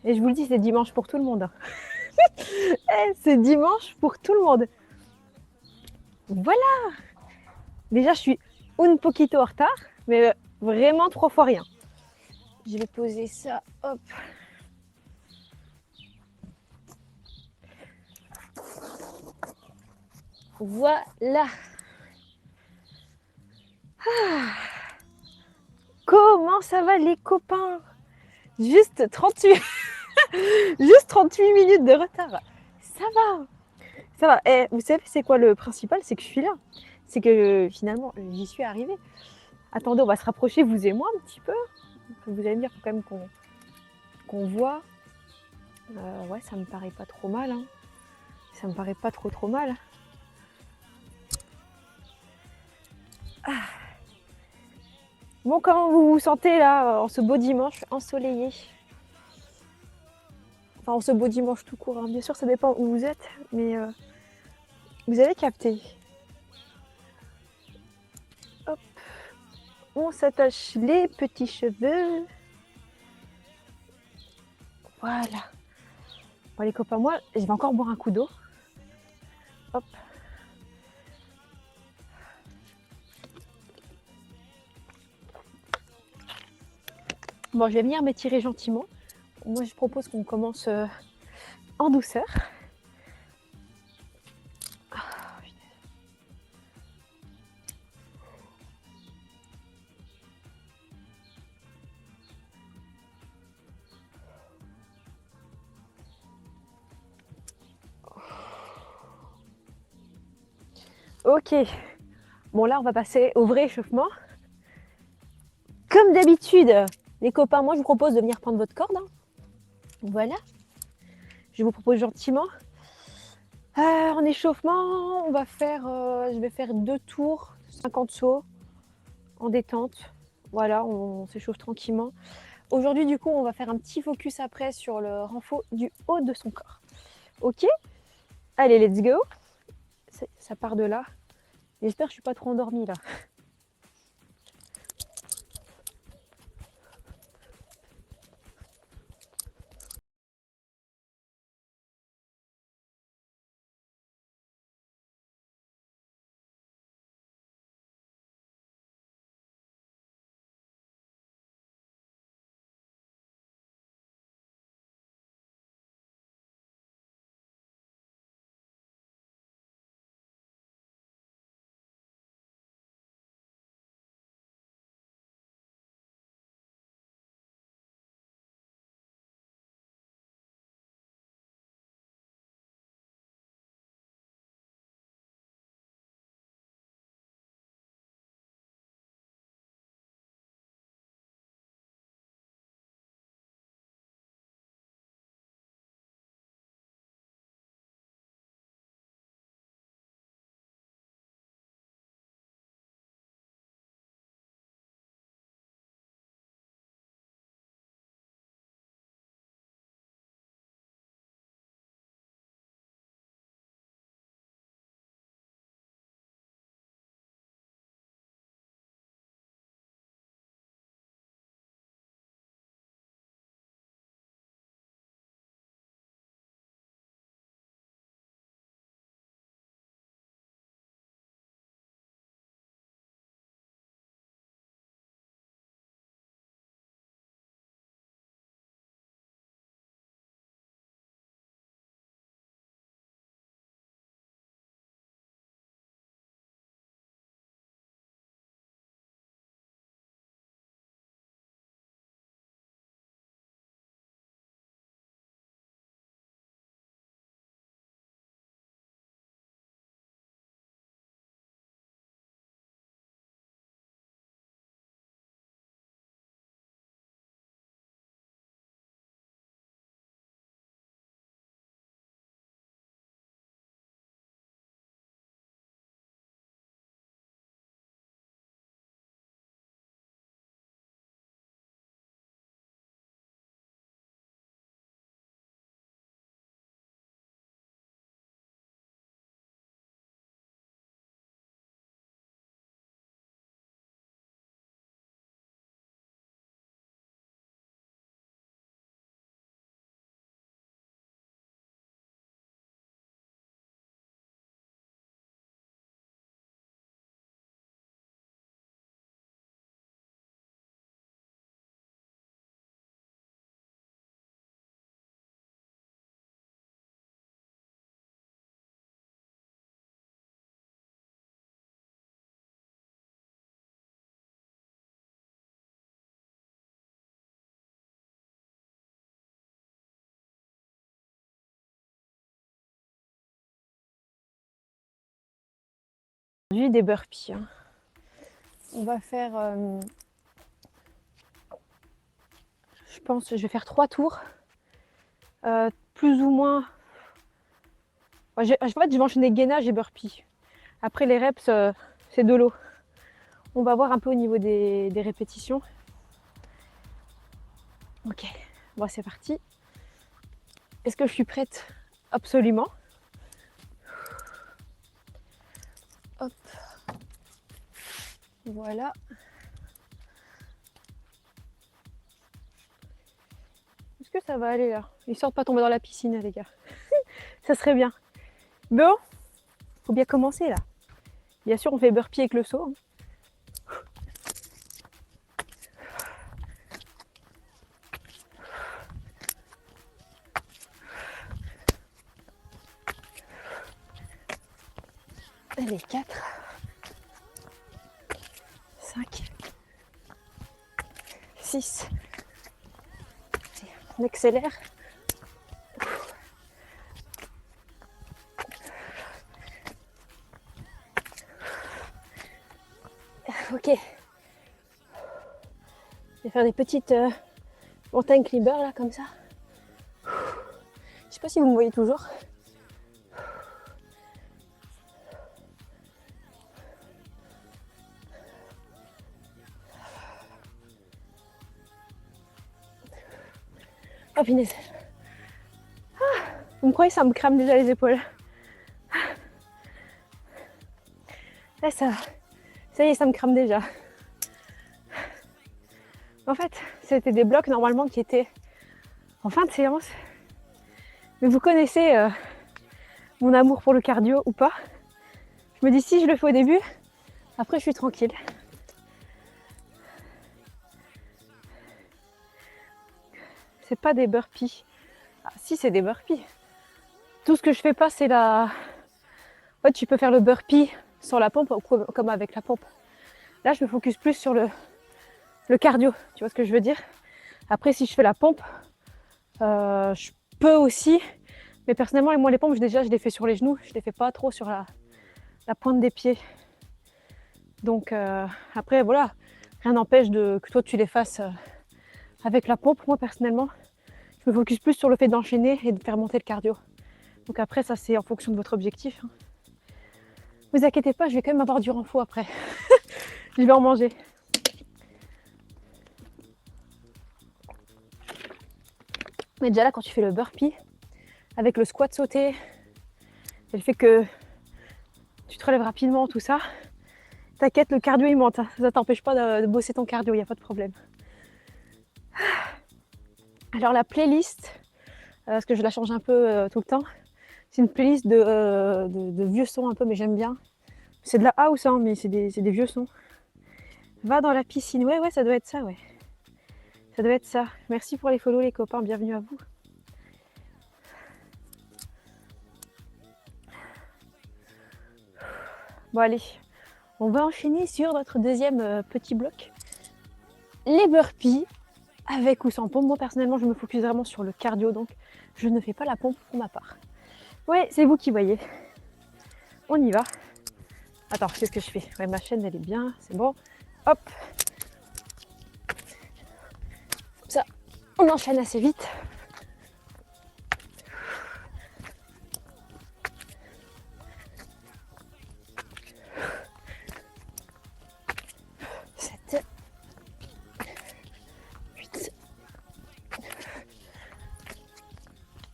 Et je vous le dis, c'est dimanche pour tout le monde. C'est dimanche pour tout le monde. Voilà. Déjà, je suis un poquito en retard, mais vraiment 3 fois rien. Je vais poser ça, hop. Voilà. Comment ça va les copains? Juste 38... Juste 38 minutes de retard. Ça va. Ça va. Et vous savez, c'est quoi le principal? C'est que je suis là. C'est que finalement, j'y suis arrivée. Attendez, on va se rapprocher, vous et moi, un petit peu. Vous allez me dire, faut quand même qu'on voit. Ouais, ça me paraît pas trop mal. Hein. Ça me paraît pas trop mal. Ah. Bon, comment vous vous sentez là, en ce beau dimanche ensoleillé? Enfin, en ce beau dimanche tout court. Hein. Bien sûr, ça dépend où vous êtes, mais vous avez capté. Hop. On s'attache les petits cheveux. Voilà. Bon, les copains, moi, je vais encore boire un coup d'eau. Hop. Bon, je vais venir m'étirer gentiment. Moi, je propose qu'on commence en douceur. Ok. Bon, là, on va passer au vrai échauffement. Comme d'habitude, les copains, moi, je vous propose de venir prendre votre corde. Hein. Voilà. Je vous propose gentiment. En échauffement, on va faire, je vais faire 2 tours, 50 sauts en détente. Voilà, on s'échauffe tranquillement. Aujourd'hui, du coup, on va faire un petit focus après sur le renfort du haut de son corps. Ok? Allez, let's go. Ça part de là. J'espère que je suis pas trop endormie là. Aujourd'hui, des burpees. Hein. On va faire, je pense, je vais faire 3 tours, plus ou moins. En fait, je vais enchaîner gainage et burpees. Après les reps, c'est de l'eau. On va voir un peu au niveau des répétitions. Ok, bon c'est parti. Est-ce que je suis prête? Absolument. Hop. Voilà. Est-ce que ça va aller là? Histoire de pas tomber dans la piscine, les gars. Ça serait bien. Bon, faut bien commencer là. Bien sûr, on fait burpee avec le seau. Hein. Allez, 4, 5, 6. On accélère. Ok. Je vais faire des petites montagnes climber là, comme ça. Je sais pas si vous me voyez toujours. Oh punaise. Vous me croyez, ça me crame déjà les épaules. Là, ça y est, ça me crame déjà. En fait, c'était des blocs normalement qui étaient en fin de séance. Mais vous connaissez mon amour pour le cardio ou pas. Je me dis si je le fais au début, après je suis tranquille. C'est pas des burpees. Ah, si, c'est des burpees. Tout ce que je fais pas, c'est la... En fait, tu peux faire le burpee sans la pompe comme avec la pompe. Là, je me focus plus sur le cardio. Tu vois ce que je veux dire? Après, si je fais la pompe, je peux aussi. Mais personnellement, moi, les pompes, déjà, je les fais sur les genoux. Je les fais pas trop sur la pointe des pieds. Donc, après, voilà. Rien n'empêche que toi, tu les fasses avec la pompe. Moi, personnellement, je me focus plus sur le fait d'enchaîner et de faire monter le cardio. Donc après, ça, c'est en fonction de votre objectif. Hein. Vous inquiétez pas, je vais quand même avoir du renfort après. Je vais en manger. Mais déjà là, quand tu fais le burpee, avec le squat sauté, et le fait que tu te relèves rapidement, tout ça, t'inquiète, le cardio il monte. Ça t'empêche pas de bosser ton cardio, il n'y a pas de problème. Alors la playlist, parce que je la change un peu tout le temps, c'est une playlist de vieux sons un peu, mais j'aime bien. C'est de la house, hein, mais c'est des vieux sons. Va dans la piscine, ouais, ça doit être ça, ouais. Ça doit être ça. Merci pour les follow les copains, bienvenue à vous. Bon allez, on va enchaîner sur notre deuxième petit bloc. Les burpees, avec ou sans pompe. Moi personnellement, je me focus vraiment sur le cardio, donc je ne fais pas la pompe pour ma part. Ouais, c'est vous qui voyez. On y va. Attends, qu'est-ce que je fais? Ouais, ma chaîne, elle est bien, c'est bon. Hop. Comme ça, on enchaîne assez vite.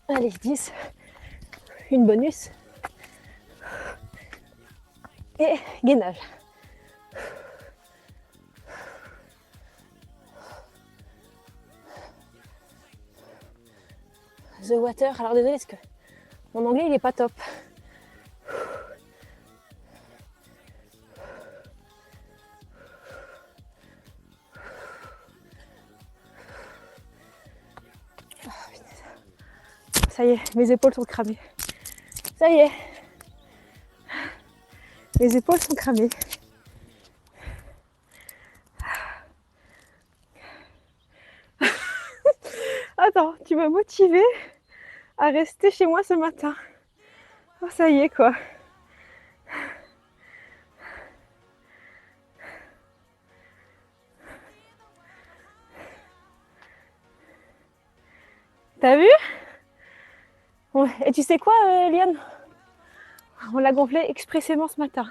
Allez, 10. Une bonus. Et gainage. The water. Alors désolé, parce que mon anglais il est pas top. Ça y est, mes épaules sont cramées. Ça y est. Mes épaules sont cramées. Attends, tu m'as motivée à rester chez moi ce matin. Oh, ça y est quoi. T'as vu? Et tu sais quoi, Liane? On l'a gonflé expressément ce matin.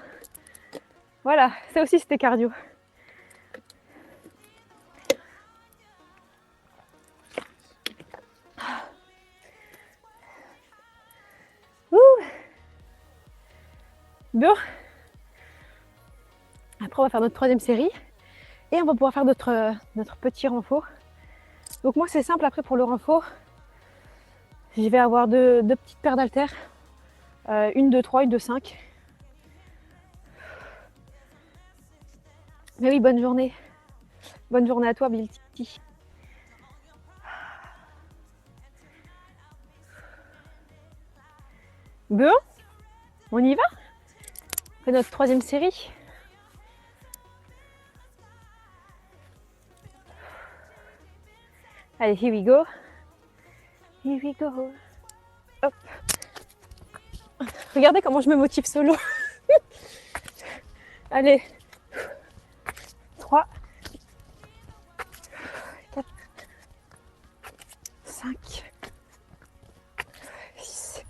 Voilà, ça aussi c'était cardio. Ouh. Bon. Après, on va faire notre troisième série. Et on va pouvoir faire notre petit renfort. Donc moi, c'est simple. Après, pour le renfort, je vais avoir deux petites paires d'haltères. Une de 3, une de 5. Mais oui, bonne journée. Bonne journée à toi, Bilty. Bon, on y va? On fait notre troisième série. Allez, here we go. Here we go. Hop. Regardez comment je me motive solo. Allez. 3, 4, 5, 6,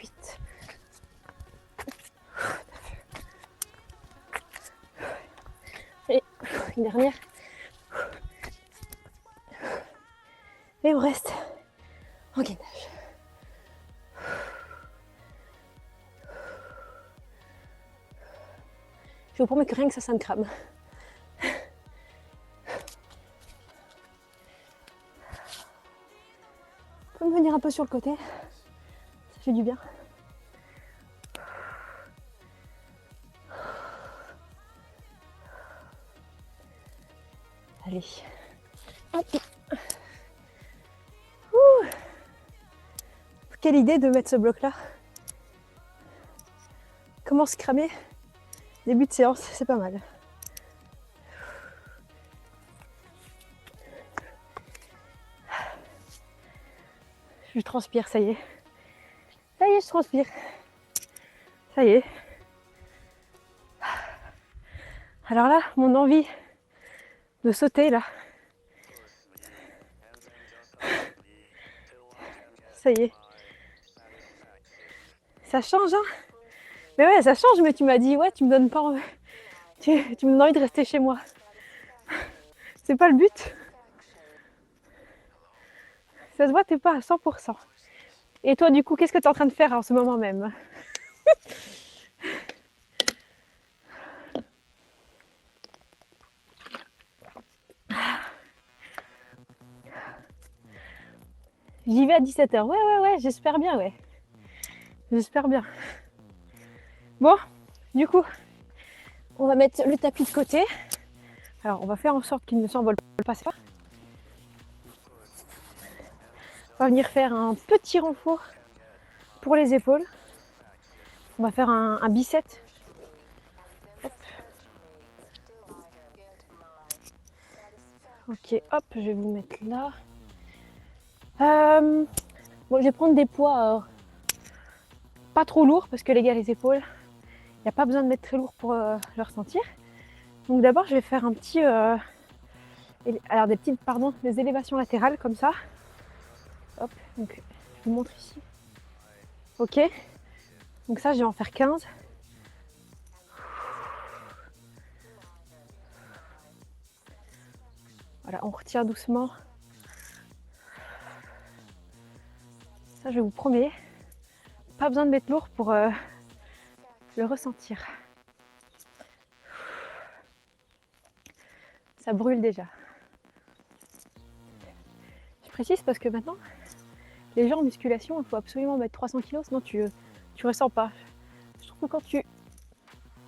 8. Et une dernière. Et on reste en gainage. Je vous promets que rien que ça me crame. On peut me venir un peu sur le côté. Ça fait du bien. Allez. Hop. Quelle idée de mettre ce bloc-là. Comment se cramer? Début de séance, c'est pas mal. Je transpire, ça y est. Ça y est, je transpire. Ça y est. Alors là, mon envie de sauter là. Ça y est. Ça change, hein? Mais ouais, ça change, mais tu m'as dit, ouais, tu me donnes pas envie. Tu me donnes envie de rester chez moi. C'est pas le but. Ça se voit, t'es pas à 100%. Et toi, du coup, qu'est-ce que tu es en train de faire en ce moment même? J'y vais à 17h. Ouais, j'espère bien, ouais. J'espère bien. Bon, du coup, on va mettre le tapis de côté. Alors, on va faire en sorte qu'il ne s'envole pas. On va venir faire un petit renfort pour les épaules. On va faire un bicep. Hop. Ok, hop, je vais vous mettre là. Bon, je vais prendre des poids pas trop lourds parce que les gars, les épaules, il n'y a pas besoin de mettre très lourd pour le ressentir. Donc d'abord, je vais faire un petit... alors des élévations latérales comme ça. Hop, donc je vous montre ici. Ok, donc ça, je vais en faire 15. Voilà, on retire doucement. Ça, je vous promets, pas besoin de mettre lourd pour le ressentir. Ça brûle déjà. Je précise parce que maintenant, les gens en musculation, il faut absolument mettre 300 kg, sinon tu ressens pas. Je trouve que quand tu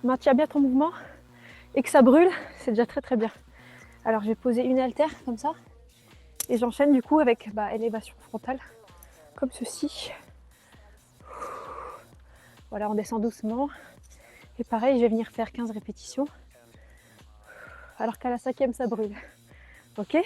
maintiens bien ton mouvement et que ça brûle, c'est déjà très très bien. Alors je vais poser une haltère comme ça et j'enchaîne du coup avec élévation frontale comme ceci. Voilà, on descend doucement et pareil, je vais venir faire 15 répétitions alors qu'à la 5e ça brûle. Ok?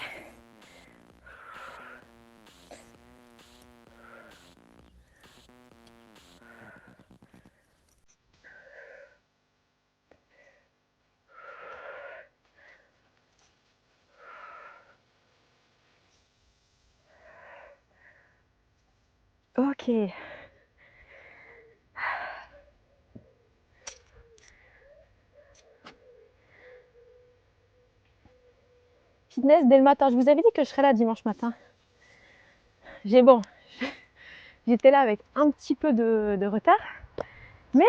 Ok. Fitness dès le matin. Je vous avais dit que je serais là dimanche matin. Bon, j'étais là avec un petit peu de retard, mais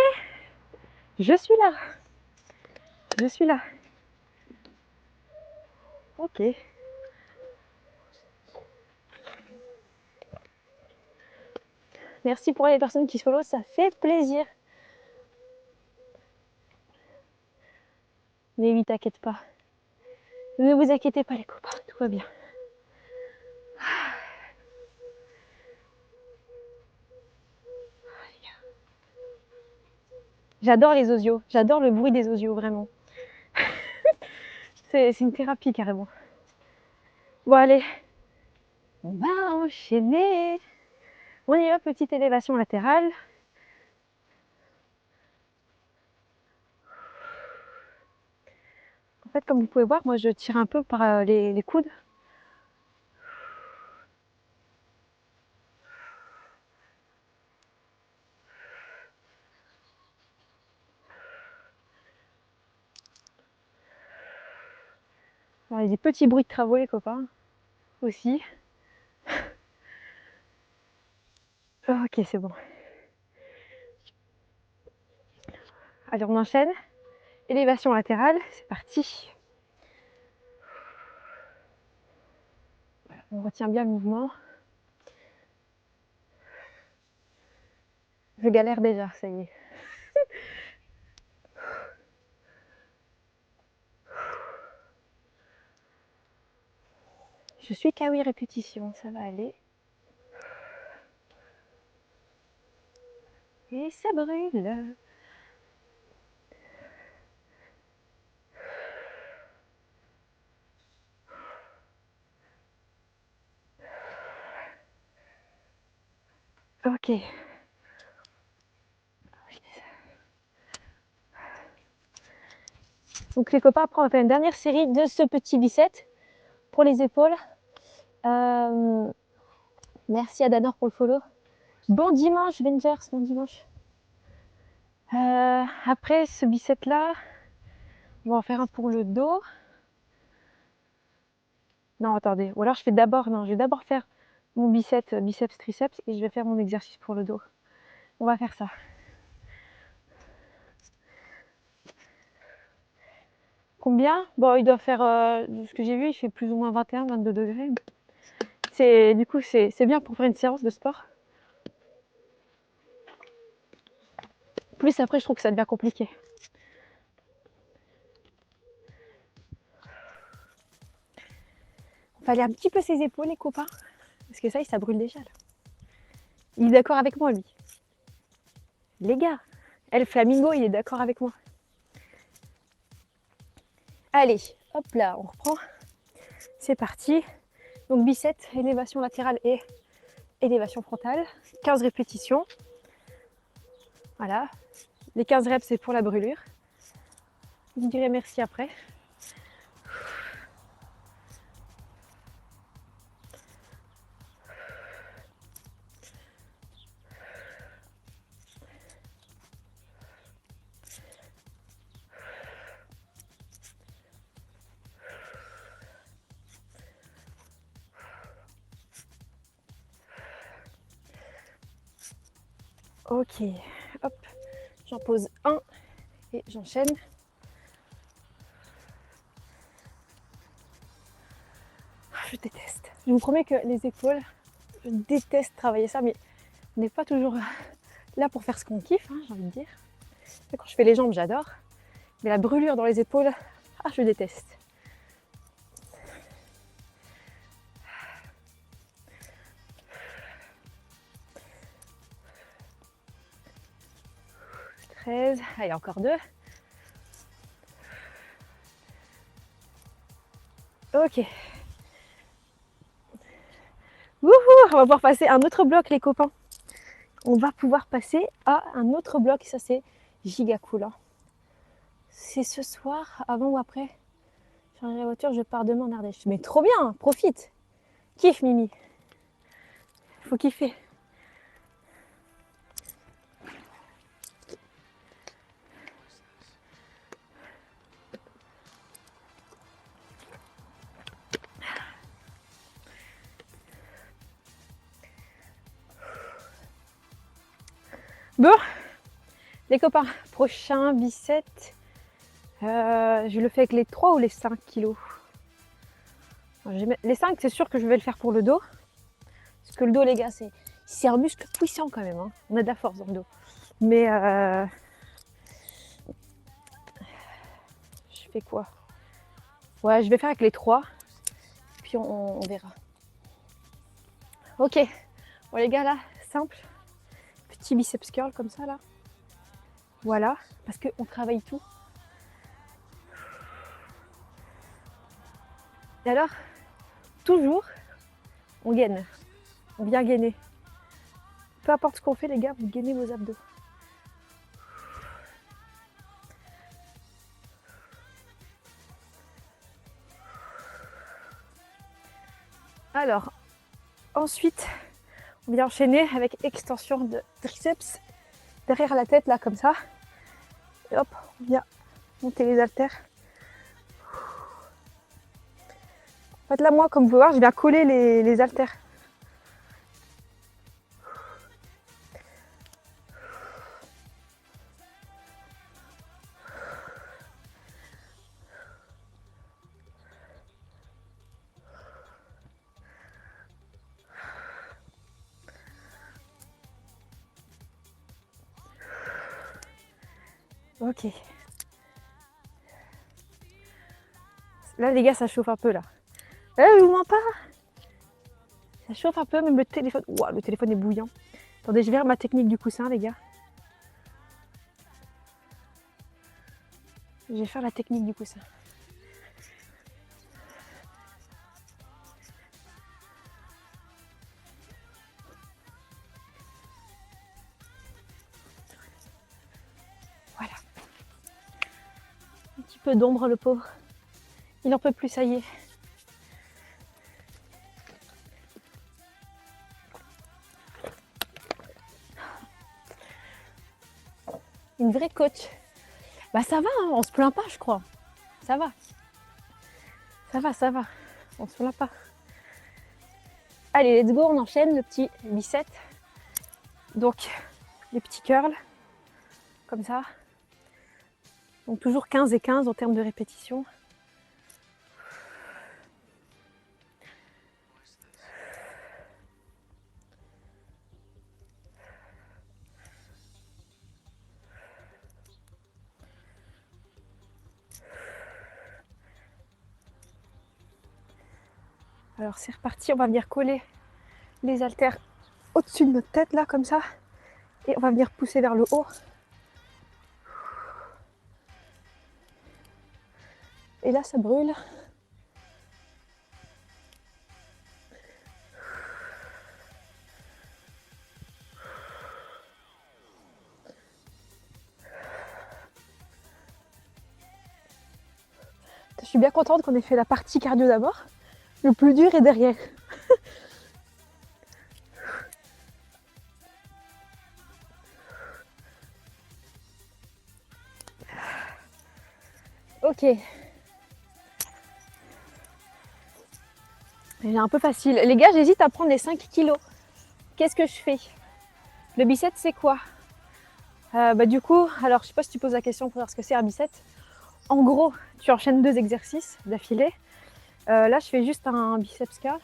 je suis là. Je suis là. Ok. Merci pour les personnes qui follow, ça fait plaisir. Mais oui, t'inquiète pas. Ne vous inquiétez pas les copains, tout va bien. J'adore les osios, j'adore le bruit des osios, vraiment. C'est une thérapie carrément. Bon allez, on va enchaîner. On y va, petite élévation latérale. En fait, comme vous pouvez voir, moi je tire un peu par les coudes. Alors, il y a des petits bruits de travaux les copains, aussi. Ok, c'est bon. Allez, on enchaîne. Élévation latérale, c'est parti. On retient bien le mouvement. Je galère déjà, ça y est. Je suis qu'à 8 répétitions, ça va aller. Et ça brûle. Ok. Donc les copains, après on va faire une dernière série de ce petit bicep pour les épaules. Merci à Danor pour le follow. Bon dimanche Vengers, bon dimanche. Après ce bicep là, on va en faire un pour le dos. Non attendez, ou alors je vais d'abord faire mon biceps, triceps et je vais faire mon exercice pour le dos. On va faire ça. Combien? Bon, il doit faire, de ce que j'ai vu, il fait plus ou moins 21-22 degrés. Du coup, c'est bien pour faire une séance de sport. Plus après, je trouve que ça devient compliqué. On va aller un petit peu ses épaules, les copains. Parce que ça brûle déjà, là. Il est d'accord avec moi, lui. Les gars, El Flamingo, il est d'accord avec moi. Allez, hop là, on reprend. C'est parti. Donc biceps, élévation latérale et élévation frontale. 15 répétitions. Voilà. Les 15 reps, c'est pour la brûlure. Vous me direz merci après. Ok, hop, j'en pose un et j'enchaîne. Je déteste. Je vous promets que les épaules, je déteste travailler ça, mais on n'est pas toujours là pour faire ce qu'on kiffe, hein, j'ai envie de dire. Quand je fais les jambes, j'adore. Mais la brûlure dans les épaules, je déteste. Allez, encore 2. Ok. Wouhou, on va pouvoir passer à un autre bloc, les copains. On va pouvoir passer à un autre bloc. Ça, c'est giga cool. Hein. C'est ce soir, avant ou après. Je changerai la voiture, je pars demain en Ardèche. Mais trop bien, profite. Kiffe, Mimi. Faut kiffer. Bon, les copains, prochain bicep. Je le fais avec les 3 ou les 5 kilos. Les 5, c'est sûr que je vais le faire pour le dos. Parce que le dos, les gars, c'est un muscle puissant quand même. Hein. On a de la force dans le dos. Mais je fais quoi? Ouais, je vais faire avec les 3. Puis on verra. Ok. Bon les gars, là, simple. Petit biceps curl comme ça, là. Voilà. Parce qu'on travaille tout. Et alors, toujours, on gaine. On vient gainer. Peu importe ce qu'on fait, les gars, vous gainez vos abdos. Alors, ensuite, on vient enchaîner avec extension de triceps derrière la tête, là, comme ça. Et hop, on vient monter les haltères. En fait, là, moi, comme vous pouvez voir, je viens coller les haltères. Ok. Là, les gars, ça chauffe un peu, là. Je vous mens pas. Ça chauffe un peu, même le téléphone. Ouah, le téléphone est bouillant. Attendez, je vais faire ma technique du coussin, les gars. Je vais faire la technique du coussin. Voilà. Un petit peu d'ombre, le pauvre. Il n'en peut plus, ça y est. Une vraie coach. Bah ça va, hein, on se plaint pas, je crois. Ça va. Ça va, ça va. On se plaint pas. Allez, let's go, on enchaîne le petit bicep. Donc, les petits curls, comme ça. Donc toujours 15 et 15 en termes de répétition. Alors c'est reparti, on va venir coller les haltères au-dessus de notre tête, là, comme ça. Et on va venir pousser vers le haut. Et là, ça brûle. Je suis bien contente qu'on ait fait la partie cardio d'abord. Le plus dur est derrière. Ok. C'est un peu facile. Les gars, j'hésite à prendre les 5 kilos. Qu'est-ce que je fais? Le bicep, c'est quoi? Du coup, alors je sais pas si tu poses la question pour voir ce que c'est un bicep. En gros, tu enchaînes 2 exercices d'affilée. Là, je fais juste un biceps curl.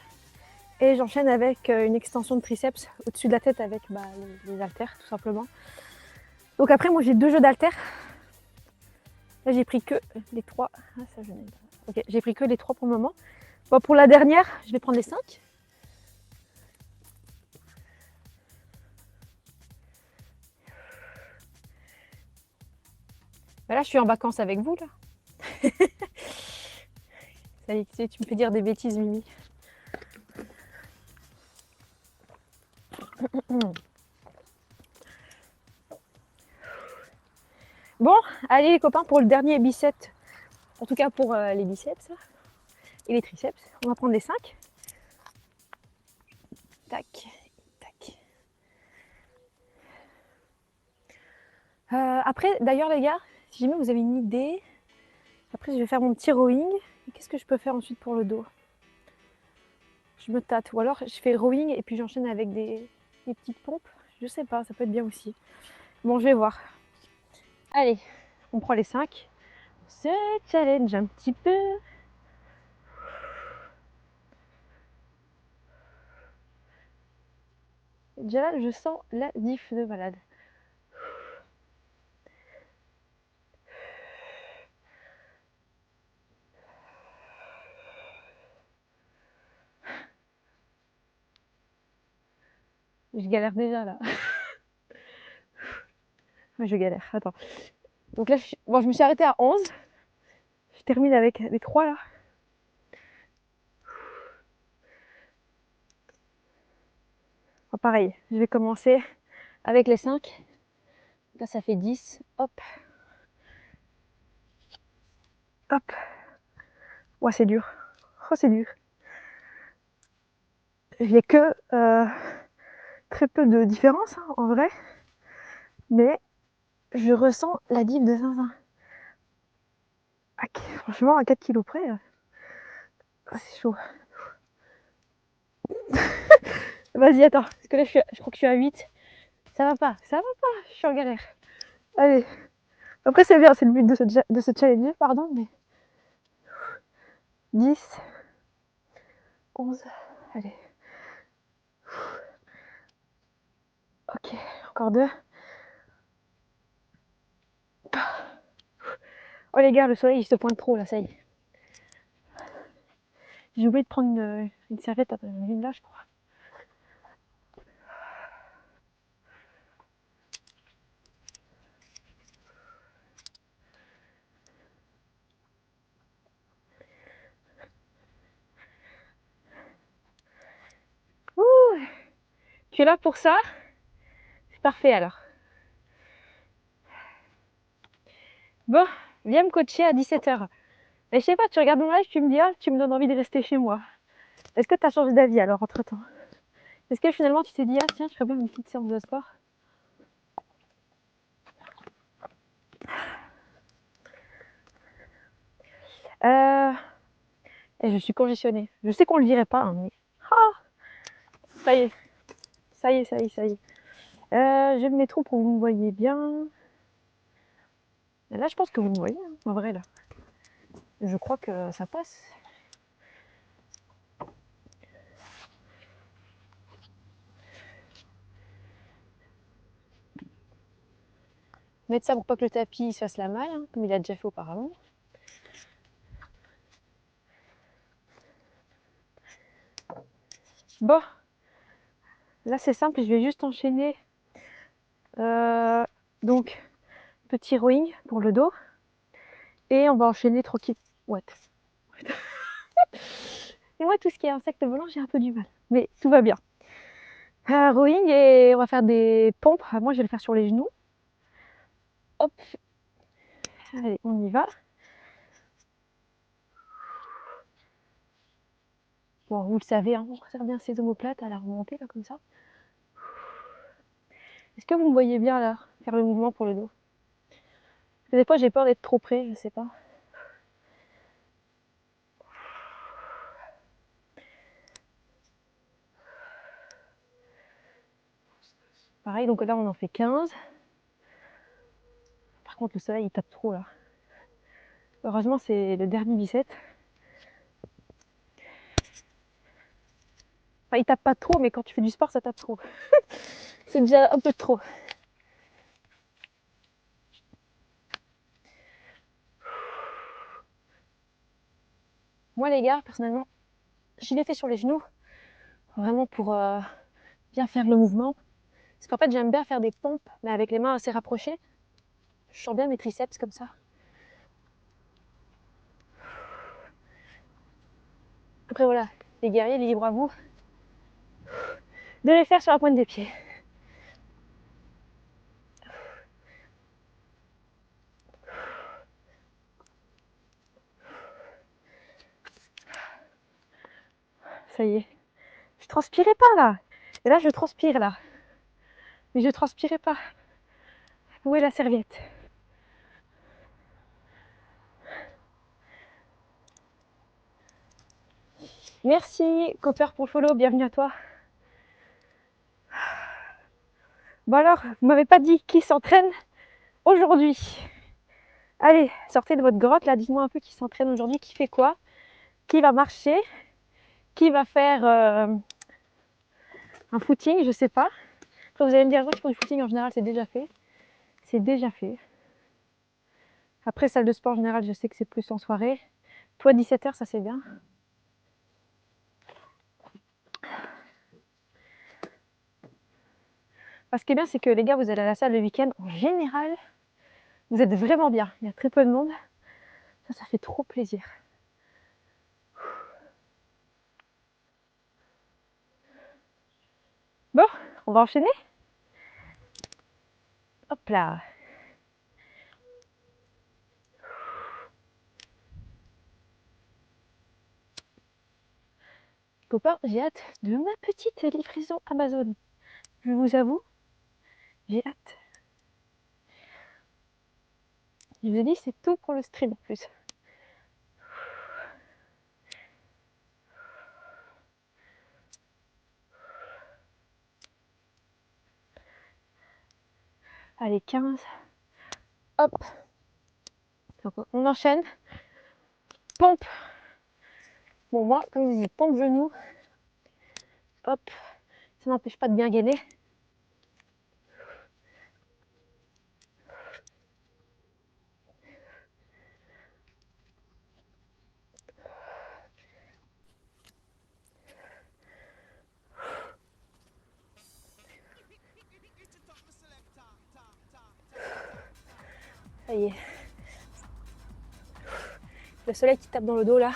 Et j'enchaîne avec une extension de triceps au-dessus de la tête avec les haltères, tout simplement. Donc après, moi, j'ai 2 jeux d'haltères. Là, j'ai pris que les 3. Ah, ça, je n'aime pas. Ok, j'ai pris que les 3 pour le moment. Bon, pour la dernière, je vais prendre les 5. Là, je suis en vacances avec vous, là. Ça y est, tu me fais dire des bêtises, Mimi. Bon, allez les copains, pour le dernier biceps, en tout cas pour les biceps et les triceps, on va prendre les 5. Tac, tac. Après, d'ailleurs les gars, si jamais vous avez une idée, après je vais faire mon petit rowing. Et qu'est-ce que je peux faire ensuite pour le dos? Je me tâte, ou alors je fais rowing et puis j'enchaîne avec des petites pompes. Je sais pas, ça peut être bien aussi. Bon, je vais voir. Allez, on prend les 5. On se challenge un petit peu. Déjà là, je sens la diff de malade. Je galère déjà là. Je galère, attends. Donc là, bon, je me suis arrêtée à 11. Je termine avec les 3 là. Bon, pareil, je vais commencer avec les 5. Là, ça fait 10. Hop. Hop. Ouais, c'est dur. Oh, c'est dur. Il n'y a que très peu de différence hein, en vrai. Mais je ressens la diff de zinzin. Franchement, à 4 kilos près, c'est chaud. Vas-y, attends, parce que là, je crois que je suis à 8. Ça va pas, je suis en galère. Allez. Après, c'est bien, c'est le but de ce challenger, pardon, mais 10, 11, allez. Ok, encore 2. Oh les gars, le soleil il se pointe trop là, ça y est. J'ai oublié de prendre une serviette, une là, je crois. Ouh, tu es là pour ça? C'est parfait alors. Bon, viens me coacher à 17h. Mais je sais pas, tu regardes mon live, tu me dis, ah, tu me donnes envie de rester chez moi. Est-ce que tu as changé d'avis alors entre temps? Est-ce que finalement tu t'es dit, ah tiens, je ferais bien une petite séance de sport? Et je suis congestionnée. Je sais qu'on le dirait pas, hein, mais. Ah, ça y est, ça y est, ça y est, ça y est. J'ai le métro pour que vous me voyez bien. Là, je pense que vous me voyez, hein, en vrai, là. Je crois que ça passe. Mettre ça pour pas que le tapis se fasse la malle, hein, comme il a déjà fait auparavant. Bon, là c'est simple, je vais juste enchaîner. Donc, petit rowing pour le dos. Et on va enchaîner tranquille. What? Et moi, tout ce qui est insecte volant, j'ai un peu du mal. Mais tout va bien. Rowing et on va faire des pompes. Moi, je vais le faire sur les genoux. Hop. Allez, on y va. Bon, vous le savez, hein, on resserre bien ses omoplates à la remontée, là, comme ça. Est-ce que vous me voyez bien, là, faire le mouvement pour le dos? Parce que des fois, j'ai peur d'être trop près, je sais pas. Pareil, donc là, on en fait 15. Par contre, le soleil, il tape trop, là. Heureusement, c'est le dernier bicep. Enfin, il tape pas trop, mais quand tu fais du sport, ça tape trop. C'est déjà un peu trop. Moi, les gars, personnellement, je l'ai fait sur les genoux. Vraiment pour bien faire le mouvement. Parce qu'en fait, j'aime bien faire des pompes, mais avec les mains assez rapprochées. Je sens bien mes triceps comme ça. Après, voilà, les guerriers, libre à vous de les faire sur la pointe des pieds. Ça y est. Je transpirais pas là. Et là, je transpire là. Mais je transpirais pas. Où est la serviette? Merci, Copper pour le follow. Bienvenue à toi. Bon alors, vous m'avez pas dit qui s'entraîne aujourd'hui. Allez, sortez de votre grotte là, dites-moi un peu qui s'entraîne aujourd'hui, qui fait quoi, qui va marcher, qui va faire un footing, je sais pas. Après vous allez me dire, oui, pour du footing en général c'est déjà fait. C'est déjà fait. Après salle de sport en général, je sais que c'est plus en soirée. Toi 17h, ça c'est bien. Ce qui est bien, c'est que les gars, vous allez à la salle le week-end, en général, vous êtes vraiment bien. Il y a très peu de monde. Ça fait trop plaisir. Bon, on va enchaîner. Hop là. Copains, j'ai hâte de ma petite livraison Amazon. Je vous avoue, j'ai hâte. Je vous ai dit, c'est tout pour le stream en plus. Allez, 15. Hop. Donc, on enchaîne. Pompe. Bon, moi, comme je dis, pompe genou. Hop. Ça n'empêche pas de bien gainer. Ça y est. Le soleil qui tape dans le dos là.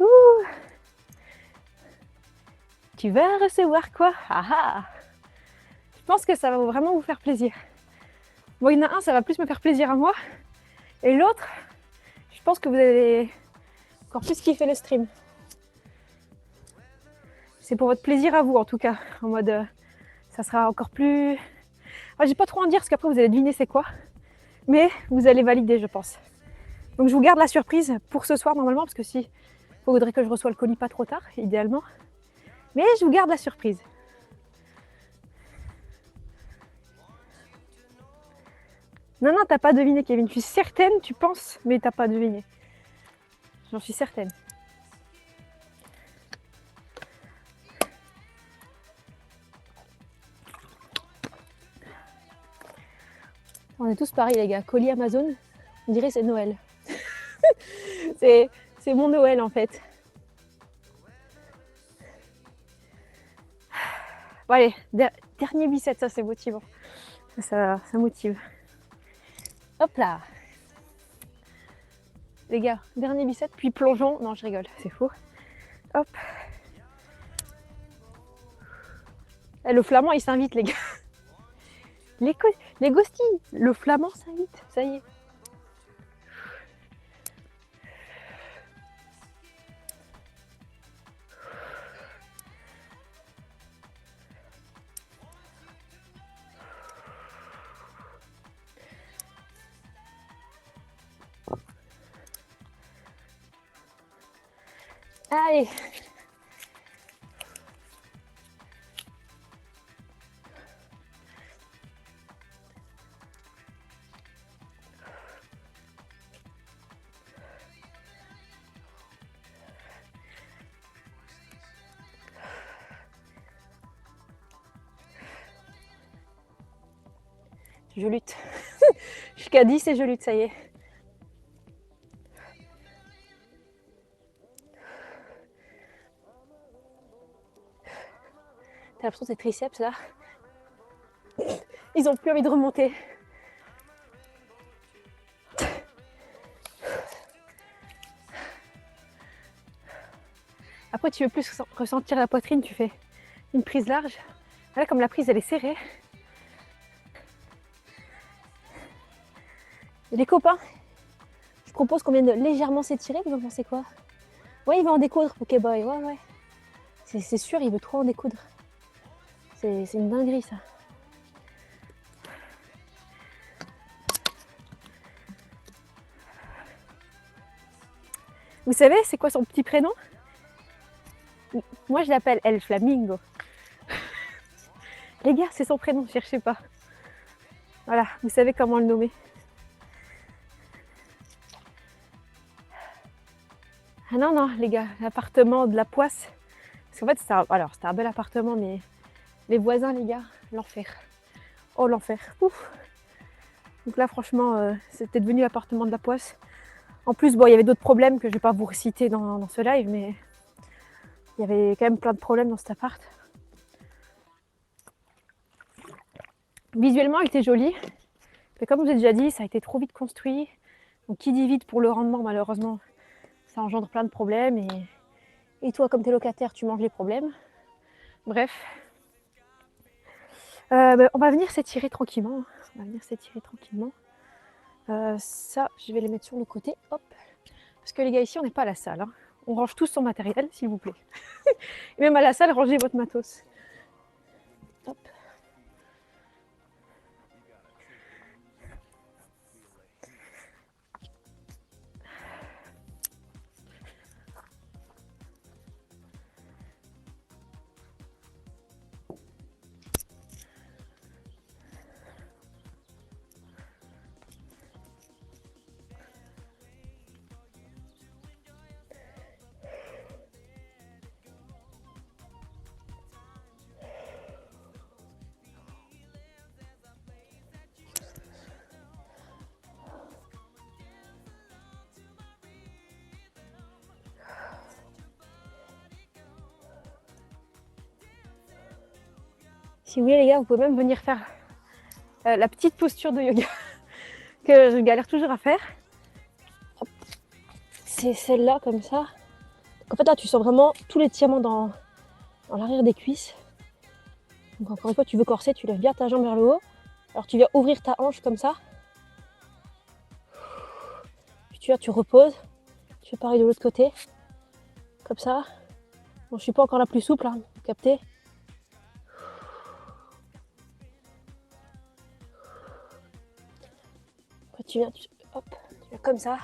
Ouh. Tu vas recevoir quoi? Ah ah. Je pense que ça va vraiment vous faire plaisir. Bon, il y en a un, ça va plus me faire plaisir à moi. Et l'autre, je pense que vous allez encore plus kiffer le stream. C'est pour votre plaisir à vous en tout cas. En mode, ça sera encore plus... Ah, j'ai pas trop à en dire parce qu'après vous allez deviner c'est quoi. Mais vous allez valider je pense. Donc je vous garde la surprise pour ce soir normalement parce que si il faudrait que je reçoive le colis pas trop tard, idéalement. Mais je vous garde la surprise. Non, non, t'as pas deviné Kevin. Je suis certaine, tu penses, mais t'as pas deviné. J'en suis certaine. On est tous pareils les gars. Colis Amazon, on dirait c'est Noël. c'est mon Noël en fait. Bon allez, dernier bicep, ça c'est motivant. Ça motive. Hop là. Les gars, dernier bicep, puis plongeon. Non, je rigole, c'est faux. Hop. Le flamand, il s'invite, les gars. Les ghosties, le flamand s'invite, ça y est. Allez. Je lutte. Jusqu'à 10 et je lutte, ça y est. T'as l'impression que ces triceps là, ils ont plus envie de remonter. Après, tu veux plus ressentir la poitrine, tu fais une prise large. Là, comme la prise elle est serrée. Et les copains, je propose qu'on vienne légèrement s'étirer. Vous en pensez quoi? Ouais, il va en découdre, Pokéboy. Ouais, ouais. C'est sûr, il veut trop en découdre. C'est une dinguerie ça. Vous savez, c'est quoi son petit prénom? Moi, je l'appelle El Flamingo. Les gars, c'est son prénom, cherchez pas. Voilà, vous savez comment le nommer. Ah non, non, les gars, l'appartement de la Poisse. Parce qu'en fait, c'était un bel appartement, mais les voisins, les gars, l'enfer. Oh, l'enfer. Ouf. Donc là, franchement, c'était devenu l'appartement de la Poisse. En plus, bon, il y avait d'autres problèmes que je ne vais pas vous reciter dans ce live, mais il y avait quand même plein de problèmes dans cet appart. Visuellement, il était joli. Mais comme je vous ai déjà dit, ça a été trop vite construit. Donc qui dit vite pour le rendement, malheureusement, ça engendre plein de problèmes. Et toi, comme t'es locataire, tu manges les problèmes. Bref. On va venir s'étirer tranquillement. Ça, je vais les mettre sur le côté. Hop. Parce que les gars, ici, on n'est pas à la salle. Hein. On range tout son matériel, s'il vous plaît. Et même à la salle, rangez votre matos. Hop. Si vous voulez, les gars, vous pouvez même venir faire la petite posture de yoga que je galère toujours à faire. C'est celle-là, comme ça. En fait, là, tu sens vraiment tout l'étirement dans l'arrière des cuisses. Donc, encore une fois, tu veux corser, tu lèves bien ta jambe vers le haut. Alors, tu viens ouvrir ta hanche comme ça. Puis tu reposes. Tu fais pareil de l'autre côté. Comme ça. Bon, je suis pas encore la plus souple, hein, vous captez. Après, tu viens comme ça.